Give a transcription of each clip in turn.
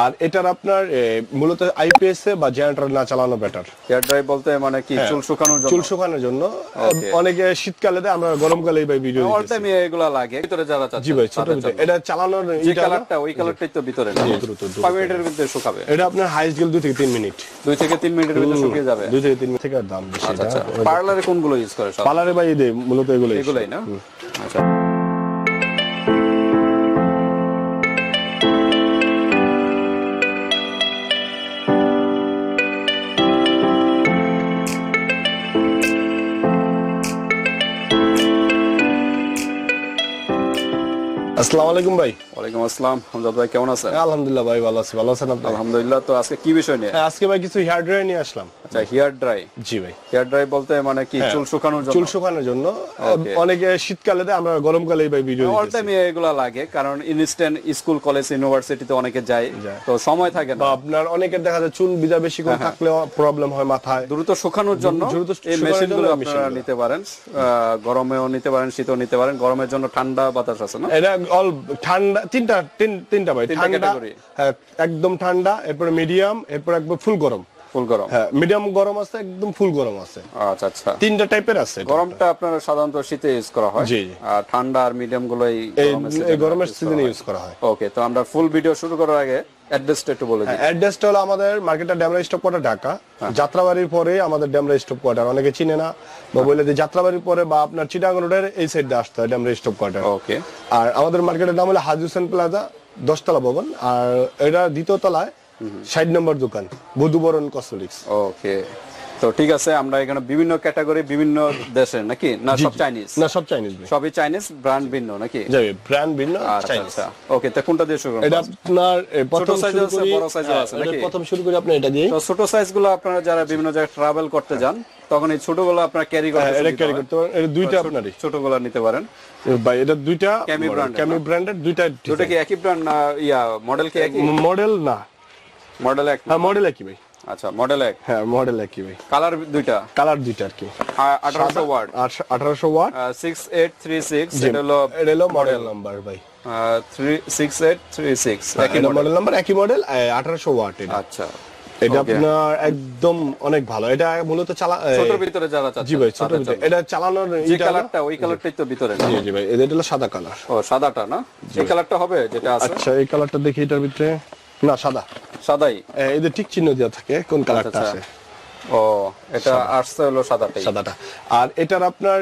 আর এটার আপনার মূলত আইপিএস বা জেনারেটর না চালানো বেটার। হেয়ার ড্রাই বলতে মানে কি চুল শুকানোর জন্য? চুল শুকানোর জন্য। অনেকে শীতকালে দেয়, আমরা গরমকালেই ভাই ভিডিও দিতেছি। অল টাইম এগুলা লাগে। ভিতরে যারা চাচ্ছে জি ভাই, ছোট ভিতরে এটা চালানোর যে কালারটা ওই কালারটাই তো ভিতরে না। 5 মিনিটের ভিতরে শুকাবে। এটা আপনার হাইস্ট গেল 2 থেকে 3 মিনিট। 2 থেকে 3 মিনিটের ভিতরে শুকিয়ে যাবে। 2 থেকে 3 মিনিট থেকে দাম বেশি। আচ্ছা, পার্লারে কোনগুলো ইউজ করে সব? পার্লারে ভাই এই মূলত এগুলাই না? আচ্ছা। আসসালামু আলাইকুম ভাই। ওয়ালাইকুম আসসালাম। হামজাদ ভাই কেমন আছেন? আলহামদুলিল্লাহ ভাই, ভালো আছি। ভালো আছেন আপনি? আলহামদুলিল্লাহ। তো আজকে কি বিষয় নিয়ে? আজকে ভাই কিছু হেয়ার ড্রায়ার নিয়ে আসলাম। আচ্ছা, হেয়ার ড্রাই। জি ভাই। হেয়ার ড্রাই বলতে মানে কি চুল শুকানোর জন্য? চুল শুকানোর জন্য। অনেকে শীতকালে দেয়, আমরা গরমকালেই ভাই ভিডিও দিতেছি। অল টাইম এগুলা লাগে, কারণ ইনস্ট্যান্ট স্কুল কলেজ ইউনিভার্সিটিতে অনেকে যায়, তো সময় থাকে না। বা আপনার অনেকের দেখা যায় চুল ভিজা বেশি করে থাকলে প্রবলেম হয় মাথায়। দ্রুত শুকানোর জন্য এই মেশিনগুলো আপনারা নিতে পারেন। গরমেও নিতে পারেন, শীতেও নিতে পারেন। গরমের জন্য ঠান্ডা বাতাস আছে না? এটা অল ঠান্ডা, তিনটা ভাই। ঠান্ডা, হ্যাঁ একদম ঠান্ডা, এরপরে মিডিয়াম, এরপর একবার ফুল গরম। ফুল গরম, হ্যাঁ মিডিয়াম গরম আছে, একদম ফুল গরম আছে। আচ্ছা আচ্ছা, তিনটা টাইপের আছে। গরমটা আপনারা সাধারণত শীতে ইউজ করা হয়। জি। আর ঠান্ডা আর মিডিয়াম গুলোই গরমের সিজনে ইউজ করা হয়। ওকে, তো আমরা ফুল ভিডিও শুরু করার আগে অ্যাড্রেসটা একটু বলে দিই। অ্যাড্রেসটা হলো আমাদের মার্কেটটা ডেমরা স্টপ কোয়ার্টার, ঢাকা। যাত্রাবাড়ির পরে আমাদের ডেমরা স্টপ কোয়ার্টার। অনেকে চিনে না বা বলে যে যাত্রাবাড়ির পরে বা আপনার চিটাগাং রোডের এই সাইডে আসতে হয়, ডেমরা স্টপ কোয়ার্টার। ওকে। আর আমাদের মার্কেটের নাম হলো হাজি হোসেন প্লাজা, 10 তলা ভবন। আর এটা 2য় তলায় 60 নম্বর দোকান, বধুবরণ কসমেটিক্স। ওকে, তো ঠিক আছে। আমরা এখানে বিভিন্ন ক্যাটাগরি, বিভিন্ন দেশের নাকি? না সব চাইনিজ? না সব চাইনিজ, সবই চাইনিজ, ব্র্যান্ড ভিন্ন নাকি? জি, ব্র্যান্ড ভিন্ন, চাইনিজ। আচ্ছা, ওকে। তো কোনটা দিয়ে শুরু করব? এটা আপনার প্রথম সাইজ আছে, বড় সাইজ আছে নাকি? প্রথম শুরু করি আপনি এটা দিয়ে। তো ছোট সাইজগুলো আপনারা যারা বিভিন্ন জায়গায় ট্রাভেল করতে যান, তখন এই ছোটগুলো আপনারা ক্যারি করতে এটা ক্যারি করতে পারেন। এটা দুইটা আপনারই, ছোটগুলো নিতে পারেন ভাই। এটা দুইটা কেমি ব্র্যান্ডের, দুইটা কি একই ব্র্যান্ড না? মডেল কি একই? মডেল না, মডেল এক। হ্যাঁ মডেল একই ভাই। আচ্ছা, মডেল এক। হ্যাঁ মডেল একই ভাই। কালার দুইটা? কালার দুইটা আর কি। 1800 ওয়াট। 1800 ওয়াট। 6836 এটা হলো মডেল নাম্বার ভাই। 6836 একই মডেল নাম্বার, একই মডেল, 1800 ওয়াট এটা। আচ্ছা, এটা আপনার একদম অনেক ভালো। এটা মূলত ছোট ভিতরে যারা চাচ্ছে। জি ভাই, ছোট ভিতরে। এটা চালানোর যে কালারটা ওই কালারটাই তো ভিতরে না? জি ভাই, এটা হলো সাদা কালার। ও সাদাটা না? এই কালারটা হবে যেটা আছে? আচ্ছা, এই কালারটা দেখি এটার ভিতরে। না, সাদাই। এদের ঠিক চিহ্ন দেওয়া থাকে কোন কালারটা আছে। ও, এটা আসছে হলো সাদাটা। আর এটার আপনার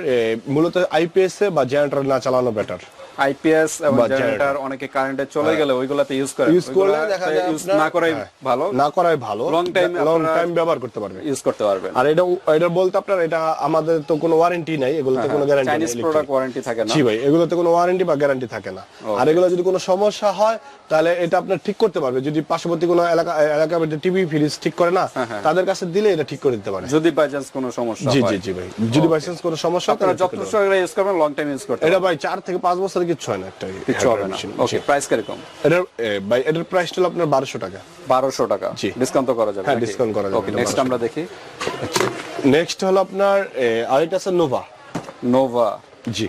মূলত আইপিএস বা জেনারেটর না চালানো বেটার। আইপিএস এবং জেনারেটর অনেকে কারেন্টে চলে গেলে ওইগুলাতে ইউজ করে। ইউজ করলে দেখা যায় ইউজ না করাই ভালো। না করাই ভালো। লং টাইম ব্যবহার করতে পারবে, ইউজ করতে পারবেন। আর এটা বলতে আপনার এটা আমাদের তো কোনো ওয়ারেন্টি নাই, এগুলোতে কোনো গ্যারান্টি নাই। চাইনিজ প্রোডাক্ট ওয়ারেন্টি থাকে না। জি ভাই, এগুলোতে কোনো ওয়ারেন্টি বা গ্যারান্টি থাকে না। আর এগুলো যদি কোনো সমস্যা হয় তাহলে এটা আপনার ঠিক করতে পারবে। যদি পার্শ্ববর্তী কোনো এলাকার টিভি ফ্রিজ ঠিক করে না, তাদের কাছে দিলে এটা ঠিক করে দিতে পারে, যদি বাই চান্স কোনো সমস্যা হয়। জি ভাই, যদি বাই চান্স কোনো সমস্যা হয় তাহলে যত্ন সহকারে ইউজ করবেন, লং টাইম ইউজ করতে এটা ভাই 4 থেকে 5 বছর কিছু হয় না, একটা কিছু হবে না। ওকে, প্রাইস কিরকম? এটার প্রাইস হলো আপনার 1200 টাকা। 1200 টাকা? ডিসকাউন্ট করা যাবে? হ্যাঁ, ডিসকাউন্ট করা যাবে। ওকে, নেক্সট আমরা দেখি। নেক্সট হলো আপনার আরেকটা আছে নোভা। জি,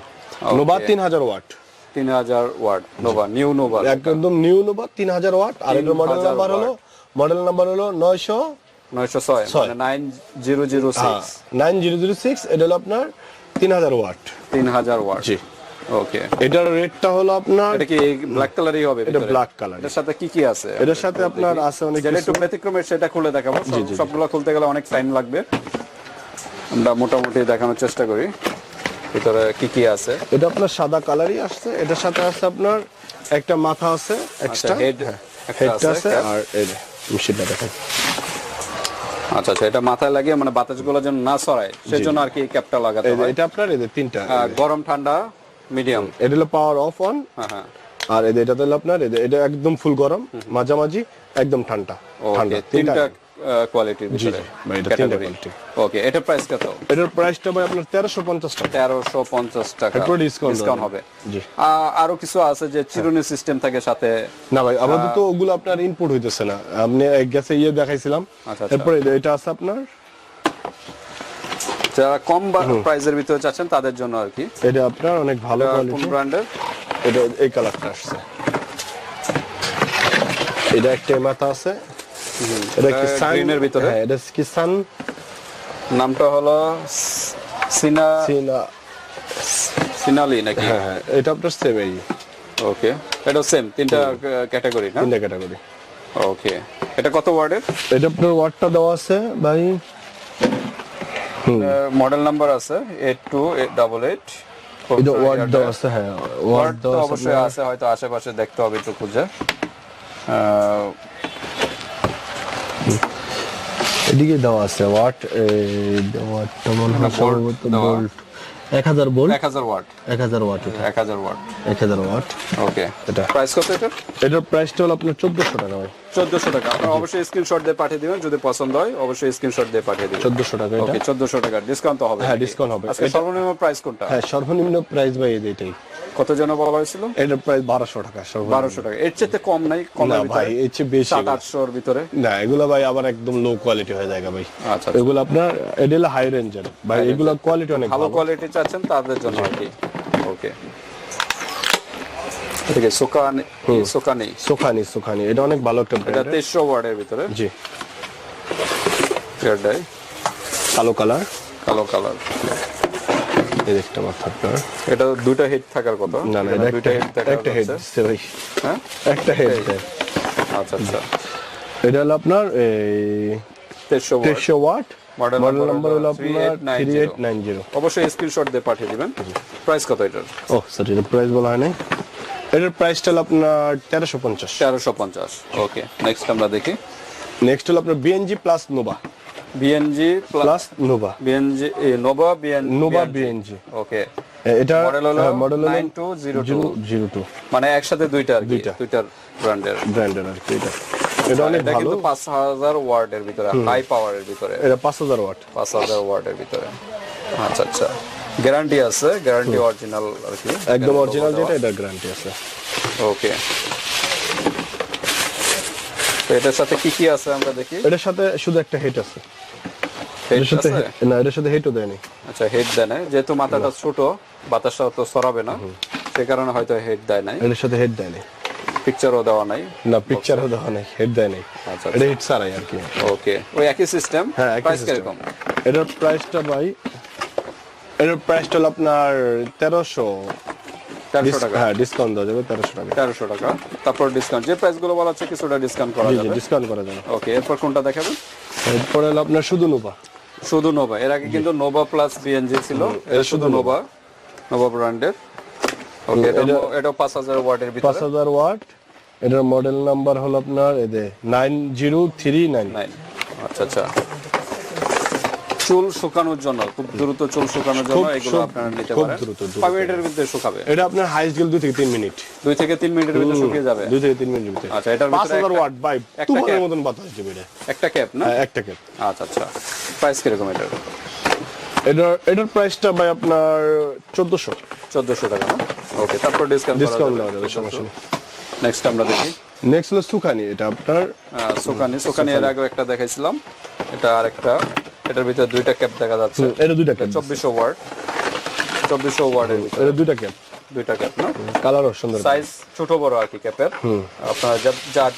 Nova 3000 watt. 3000 watt Nova, new Nova, একদম নিউ নোভা 3000 ওয়াট। আর এর মডেল নাম্বার হলো 906 মানে 9006। 9006। এটা হলো আপনার 3000 ওয়াট। 3000 ওয়াট, জি। ওকে, এটার রেটটা হলো আপনার, এটা কি ব্ল্যাক কালারই হবে? এটা ব্ল্যাক কালার। এর সাথে কি আছে? এর সাথে আপনার আছে অনেক যেটা একটু ব্যতিক্রমের, সেটা খুলে দেখাবো। সবগুলো খুলতে গেলে অনেক টাইম লাগবে, আমরা মোটামুটি দেখানোর চেষ্টা করি ভিতরে কি আছে। এটা আপনার সাদা কালারই আসছে। এটার সাথে আছে আপনার একটা মাথা আছে এক্সট্রা, হেডটা আছে। আর এই মেশিনটা দেখেন। আচ্ছা, এটা মাথায় লাগিয়ে মানে বাতাসগুলো যেন না ছড়ায় সেজন্য আর কি ক্যাপটা লাগাতে হয়। এটা আপনার এই তিনটা, গরম, ঠান্ডা, মিডিয়াম। এটা হলো পাওয়ার অফ অন। হ্যাঁ। আর এটা হলো আপনার এটা একদম ফুল গরম, মাঝামাঝি একদম ঠান্ডা। তিনটা কোয়ালিটির ভিতরে। এটা তিনটা কোয়ালিটি। ওকে, এটার প্রাইস কত? এটার প্রাইসটা ভাই আপনার 1350 টাকা। 1350 টাকা ডিসকাউন্ট হবে। জি। আরো কিছু আছে যে চিরুনি সিস্টেম থাকে সাথে? না ভাই, আপাতত ওগুলো আপনার ইনপুট হইতেছে না। আপনি গেছে দেখাইছিলাম। এরপর এটা আছে আপনার, যারা কম প্রাইসের ভিতরে চাচ্ছেন তাদের জন্য আর কি। এটা আপনার অনেক ভালো কোয়ালিটি। কোন ব্র্যান্ডের? এটা এই কালারটা আসছে, এটা একটা মাথা আছে, এটা কি সান গ্রিনের ভিতরে, হ্যাঁ এটা কি সান, নামটা হলো সিনা সিনা, সিনালি নাকি? হ্যাঁ এটা আপনার সেম এই। ওকে, এটা সেম তিনটা ক্যাটাগরি না? তিনটা ক্যাটাগরি। ওকে, এটা কত ওয়ার্ডের? এটা আপনার ওয়াটটা দেওয়া আছে ভাই, মডেল নাম্বার আছে 8288। এটা ওয়াট দেওয়া আছে, হ্যাঁ ওয়াট তো দেওয়া অবশ্যই আছে, হয়তো আশেপাশে দেখতে হবে একটু খুঁজে। এদিকে দেওয়া আছে ওয়াট, ওয়াটটা মনে হয় সম্ভবত ভোল্ট, 1000 ভোল্ট, 1000 ওয়াট, 1000 ওয়াট, এটা 1000 ওয়াট, 1000 ওয়াট। ওকে, এটা প্রাইস কত এটা? এটার প্রাইসটা হলো আপনার 1400 টাকা ভাই। 1400 টাকা। আপনারা অবশ্যই স্ক্রিনশট দিয়ে পাঠিয়ে দিবেন, যদি পছন্দ হয় অবশ্যই স্ক্রিনশট দিয়ে পাঠিয়ে দিবেন। 1400 টাকা এটা। ওকে, 1400 টাকা ডিসকাউন্ট তো হবে? হ্যাঁ ডিসকাউন্ট হবে। আজকে সর্বনিম্ন প্রাইস কোনটা? হ্যাঁ সর্বনিম্ন প্রাইস ভাই এটাই। কত যেন বলা হয়েছিল? এটার প্রাইস 1200 টাকা সর্বনিম্ন। 1200 টাকা, এর চেয়ে কম নাই? কম না ভাই এর চেয়ে বেশি, 700-800 এর ভিতরে না এগুলো ভাই আবার একদম লো কোয়ালিটি হয়ে যায় ভাই। আচ্ছা, এগুলো আপনার এটা হলো হাই রেঞ্জের ভাই, এগুলো কোয়ালিটি অনেক ভালো কোয়ালিটি চাচ্ছেন তাদের জন্য আর কি। ওকে, এটাকে সোখানি এটা অনেক ভালো একটা এটা ব্র্যান্ড। 2300 ওয়ার্ডের ভিতরে, জি এটাই কালো কালার, এই একটা মাথা আপনার। এটা দুটো হেড থাকার কথা? না না এটা দুটো হেড থাকার একটা হেড কথা। দিচ্ছে ভাই, হ্যাঁ একটা হেড দেয়। আচ্ছা আচ্ছা, এটা হলো আপনার এই 2300 ওয়াট, মডেল মডেল নাম্বার হলো আপনার 3890। অবশ্যই স্ক্রিনশট দিয়ে পাঠিয়ে দিবেন। প্রাইস কত এটার? ও সরি এটা প্রাইস বলা হয় নাই, এটার প্রাইসটা হলো আপনার 1350। 1350। ওকে, নেক্সট আমরা দেখি। নেক্সট হলো আপনার BNG plus Nova, BNG plus Nova, BNG Nova BNG. Okay, এটা মডেল হলো মডেল হলো 9202, 02, মানে একসাথে দুইটা আর কি, দুইটার ব্র্যান্ডের আর কি। এটা অনেক এটা ভালো, কিন্তু 5000 ওয়াটের ভিতরে, হাই পাওয়ারের ভিতরে, এটা 5000 ওয়াট, 5000 ওয়াটের ভিতরে। আচ্ছা আচ্ছা, গ্যারান্টি আছে, গ্যারান্টি অরিজিনাল আর কি, একদম অরিজিনাল যেটা, এটা গ্যারান্টি আছে। ওকে, তো এটার সাথে কি কি আছে আমরা দেখি। এটার সাথে শুধু একটা হেড আছে, হেড এটার সাথে আছে? না এটার সাথে হেডও দেয়নি। আচ্ছা, হেড দেয় না, যেহেতু মাথাটা ছোট বাতাসটা তো সরাবে না, সে কারণে হয়তো হেড দেয় নাই। এটার সাথে হেড দেয়নি, পিকচারও দেওয়া নাই? না পিকচারও দেওয়া নাই, হেড দেয় নাই। আচ্ছা, এটা হেড ছাড়াই আর কি। ওকে, ওই একই সিস্টেম। হ্যাঁ একই প্রাইস সিস্টেম। কিরকম? এটার প্রাইসটা ভাই, এটার প্রাইসটা হলো আপনার 1300 টাকা। হ্যাঁ ডিসকাউন্ট দেওয়া যাবে 1300 টাকা। 1300 টাকা, তারপর ডিসকাউন্ট, যে প্রাইস গুলো বলা হচ্ছে কিছুটা ডিসকাউন্ট করা যাবে। ডিসকাউন্ট করা যাবে। ওকে, এরপর কোনটা দেখাবেন? এরপরে হলো আপনার শুধু নোভা, শুধু নোভা। এর আগে কিন্তু নোভা প্লাস বিএনজি ছিল, এটা শুধু নোভা ব্র্যান্ডের। ওকে, এটা 5000 ওয়াটের ভিতরে, 5000 ওয়াট। এটার মডেল নাম্বার হলো আপনার এদে 9039। আচ্ছা আচ্ছা, চুল শুকানোর জন্য, খুব দ্রুত চুল শুকানোর জন্য এগুলো আপনারা নিতে পারেন। 5 মিনিটের ভিতরে শুকাবে। এটা আপনার হাইস্ট গেল 2 থেকে 3 মিনিট, 2 থেকে 3 মিনিটের ভিতরে শুকিয়ে যাবে। 2 থেকে 3 মিনিটের ভিতরে। আচ্ছা, এটার ভিতরে 5000 ওয়াট বাই একটা তুফানের মতন বাতাস দিবে এটা। একটা ক্যাপ না? হ্যাঁ একটা ক্যাপ। আচ্ছা আচ্ছা, প্রাইস কিরকম এটার? এটার প্রাইসটা ভাই আপনার 1400 টাকা না? ওকে, তারপর ডিসকাউন্ট দেওয়া যাবে, সমস্যা নেই। নেক্সট আমরা দেখি। নেক্সট হলো সুখানি, এটা আপনার সুকানি এর আগে একটা দেখাইছিলাম, এটা আরেকটা। এটার ভিতরে দুইটা ক্যাপ দেখা যাচ্ছে। এটা দুইটা ক্যাপ, 2400 ওয়াট, 2400 ওয়াটের ভিতরে এটা দুইটা ক্যাপ, দুইটা ক্যাপ না? কালারও সুন্দর, সাইজ ছোট বড় আর কি ক্যাপের। আপনার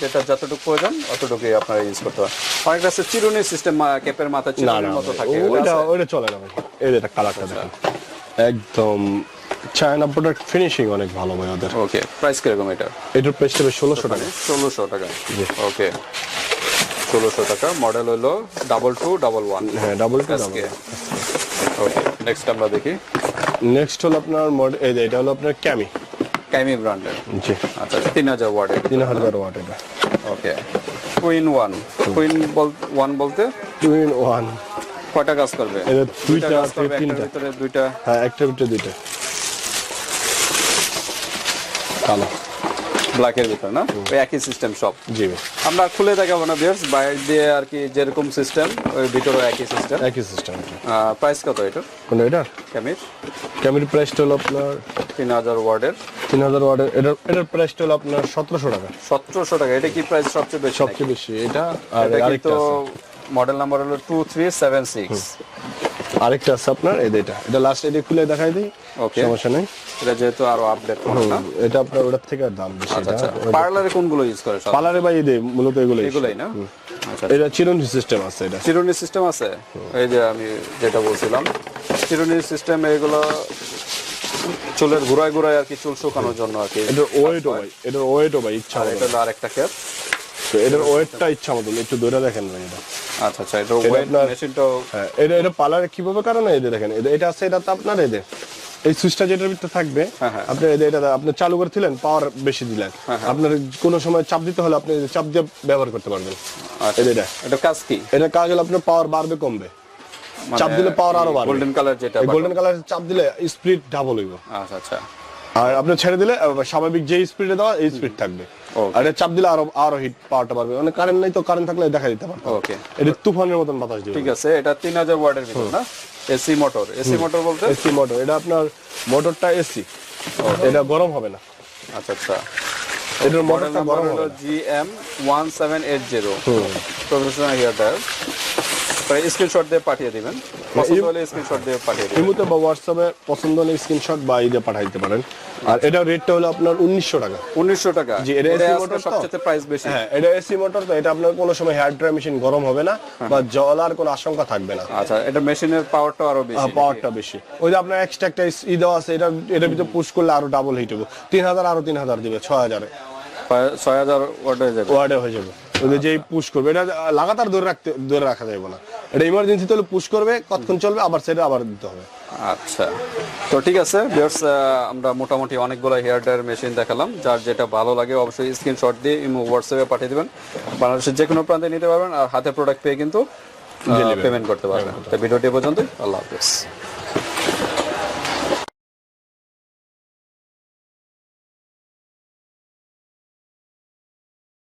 যেটা যতটুকু প্রয়োজন অতটুকুই আপনারা ইউজ করতে পারেন। অনেকটা আছে চিরুনি সিস্টেম, ক্যাপের মাথা চিরুনির মতো থাকে, ওটা চলে না ভাই। এই এটা কালারটা দেখেন, একদম চায়না প্রোডাক্ট, ফিনিশিং অনেক ভালো ভাই ওদের। ওকে, প্রাইস কিরকম এটা? এটার প্রাইসটা 1600 টাকা। 1600 টাকা, ওকে 1600 টাকা। মডেল হলো 2211। হ্যাঁ 2211। ওকে, নেক্সট আমরা দেখি। নেক্সট হলো আপনার মডেল, এটা হলো আপনার ক্যামি ব্র্যান্ডের। জি আচ্ছা, 3000 ওয়াটের। 3000 ওয়াট এটা। ওকে, টুইন ওয়ান বলতে 2 in 1 কয়টা কাজ করবে? এটা দুইটা কাজ করবে, একটার তিনটা, ভিতরে দুইটা। হ্যাঁ একটার ভিতরে দুইটা। কালো ব্ল্যাকের ভিতরে না? ওই একই সিস্টেম সব। জি আমরা খুলে দেখাবো না ভিউয়ার্স, বাইরে দিয়ে আর কি যেরকম সিস্টেম ওই ভিতরেও একই সিস্টেম। প্রাইস কত এটা? কোনটা এটা? ক্যামির প্রাইসটা হলো আপনার 3000 ওয়াটের। 3000 ওয়াটের। এটার প্রাইসটা হলো আপনার 1700 টাকা। 1700 টাকা, এটা কি প্রাইস সবচেয়ে বেশি? সবচেয়ে বেশি এটা। আর আরেকটা মডেল নাম্বার হলো 2376। আরেকটা আছে আপনার এটা লাস্ট এটা খুলে দেখাই দিই, ওকে সমস্যা নেই। এটা যেহেতু আরো আপডেট করে না, এটা আপনার ওটার থেকে দাম বেশি। আচ্ছা আচ্ছা। পার্লারে কোনগুলো ইউজ করে সব? পার্লারে ভাই এই মূলত এগুলাই না? আচ্ছা, এটা চিরুনি সিস্টেম আছে, এটা চিরুনি সিস্টেম আছে। এই যে আমি যেটা বলছিলাম চিরুনি সিস্টেম, এগুলো চুলের ঘুরায় ঘুরায় আর কি চুল শুকানোর জন্য আর কি। এটার ওয়েটও ভাই ইচ্ছা মতো। এটা হলো আরেকটা ক্যাপ। তো এটার ওয়েটটা ইচ্ছা মতো একটু ধরে দেখেন ভাই এটা। আচ্ছা আচ্ছা। এটা ওয়েট মেশিনটাও, হ্যাঁ এটা পার্লারে কিভাবে কারণ এই যে দেখেন এটা আছে, এটা তো আপনার এই যে এই সুইচটা যেটার ভিতরে থাকবে, আপনি এটা আপনি চালু করে দিলেন, পাওয়ার বেশি দিলেন, আপনার কোনো সময় চাপ দিতে হলে আপনি চাপ দিয়ে ব্যবহার করতে পারবেন। এটা কাজ কি? এটা কাজ হলো আপনার পাওয়ার বাড়বে কমবে, চাপ দিলে পাওয়ার আরো বাড়বে। গোল্ডেন কালার যেটা, গোল্ডেন কালার চাপ দিলে স্পিড ডাবল হইব। আচ্ছা আচ্ছা। আর আপনি ছেড়ে দিলে স্বাভাবিক যে স্পিডে দেওয়া এই স্পিড থাকবে। আর এটা চাপ দিলে আরো হিট পাওয়ারটা বাড়বে। মানে কারেন্ট নাই তো, কারেন্ট থাকলে দেখা দিতে পারবে। ওকে, এটা তুফানের মতন বাতাস দিবে। ঠিক আছে। এটা 3000 ওয়াটের ভিতর না? AC motor. এসি মোটর বলতে এসি মোটর, এটা আপনার মোটরটা এসি, এটা গরম হবে না। আচ্ছা আচ্ছা। এটার মোটরটা গরম হলো GM1780 professional hair dryer. Screenshot দিয়ে পাঠিয়ে দিবেন, পছন্দ হলে স্ক্রিনশট দিয়ে পাঠিয়ে দিবেন। ইমোতে বা হোয়াটসঅ্যাপে পছন্দ হলে স্ক্রিনশট বা ইদে পাঠিয়ে দিতে পারেন। আর এটার রেটটা হলো আপনার 1900 টাকা। 1900 টাকা? জি, এটা এসি মোটর, সবচেয়ে প্রাইস বেশি। হ্যাঁ, এটা এসি মোটর, তো এটা আপনার কোনো সময় হেয়ার ড্রায়ার মেশিন গরম হবে না বা জ্বলার কোনো আশঙ্কা থাকবে না। আচ্ছা, এটা মেশিনের পাওয়ারটা আরো বেশি? পাওয়ারটা বেশি। ওই যে আপনার এক্সট্রা একটা দেওয়া আছে, এটার ভিতরে পুশ করলে আরো ডাবল হিট হবে। 3000 আরো 3000 দিবে, 6000 6000 ওয়াট হয়ে যাবে। ওয়াটে হয়ে যাবে। ওই যেই পুশ করবে, এটা লাগাতার ধরে রাখা যাবে না। এটা ইমার্জেন্সি হলে পুশ করবে, কতক্ষণ চলবে, আবার সেটা আবার দিতে হবে। আচ্ছা, তো ঠিক আছে ভিউয়ার্স, আমরা মোটামুটি অনেকগুলো হেয়ার ড্রায়ার মেশিন দেখালাম। যার যেটা ভালো লাগে অবশ্যই স্ক্রিনশট দিয়ে ইমো হোয়াটসঅ্যাপে পাঠিয়ে দিবেন। বাংলাদেশের যে কোনো প্রান্তে নিতে পারবেন, আর হাতে প্রোডাক্ট পেয়ে কিন্তু পেমেন্ট করতে পারবেন। তো ভিডিওটি পর্যন্তই, আল্লাহ হাফেজ।